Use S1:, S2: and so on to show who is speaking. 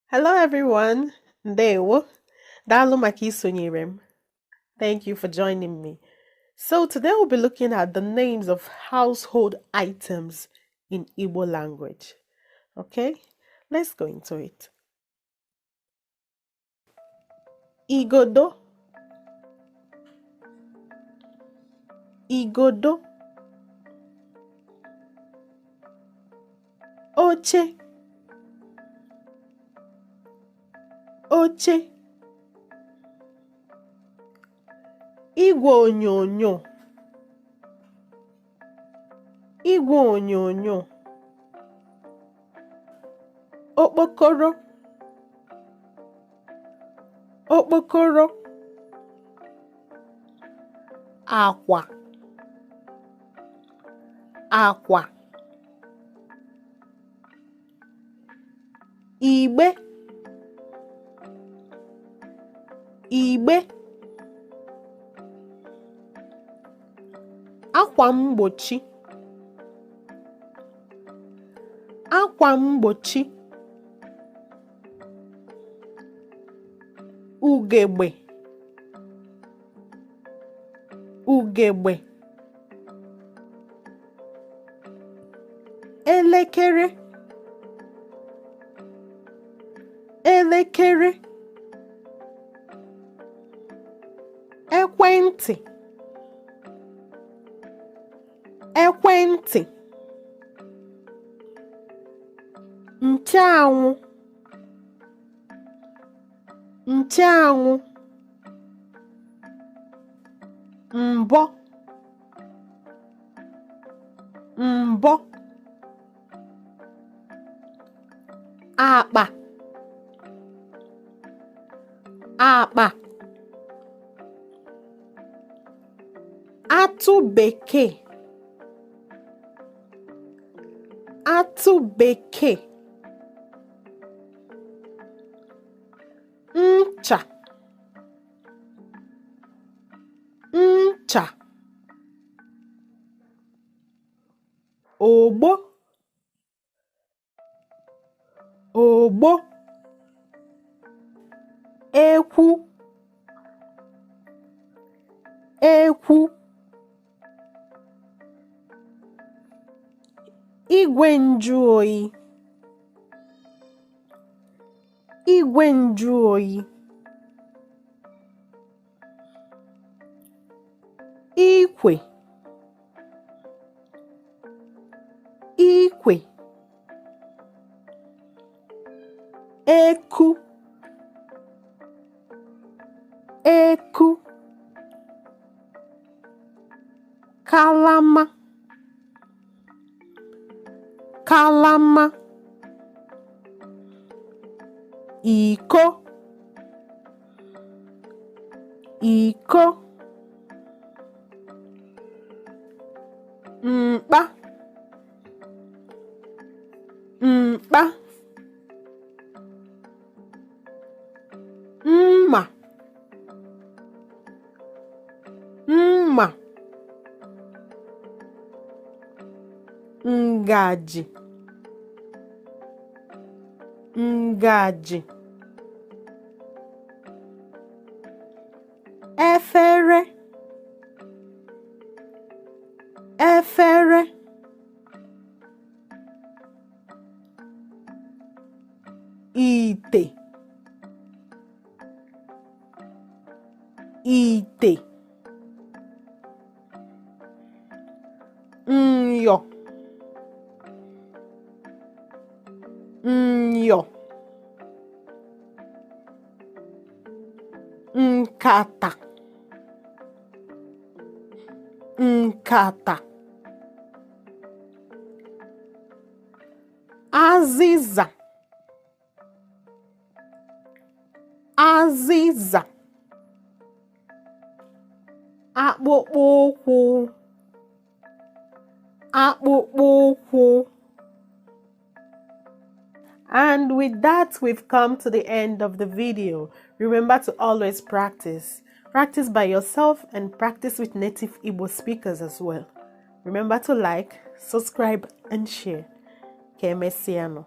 S1: Hello everyone, ndewo, daalụ maka isonyere m. Thank you for joining me. So today we'll be looking at the names of household items in Igbo language. Okay, let's go into it. Igodo, Igodo, Oche, Oche, Igwe onyonyo, Igwe onyonyo, Okpokoro, Okpokoro, Akwa, Akwa, Igbe, Igbe, Akwa mgbochi, Akwa mgbochi, Ugegbe, Ugegbe, Elekere, Elekere, Ekwentị, Ekwentị, Ncheanwụ, Ncheanwụ, Mbọ, Mbọ, Akpa, Akpa, Atụ bekee, Atụ bekee, Ncha, Ncha, Ogbo, Ogbo, Ekwu, Ekwu, Igwe njuoyi, Igwe njuoyi, Ikwe, Ikwe, Eku, Eku, Kalama, Kalama, Iko, Iko, Mkpa, Mkpa, Mma, Mma, Ngaji, Ngaji, Efere, Efere, Ite, Ite, Nyo, Nyo, Nkata, Nkata, Azịza, Azịza, Akpụkpọ ụkwụ, Akpụkpọ ụkwụ. And with that, we've come to the end of the video. Remember to always practice. Practice by yourself and practice with native Igbo speakers as well. Remember to like, subscribe, and share. Que mesiano.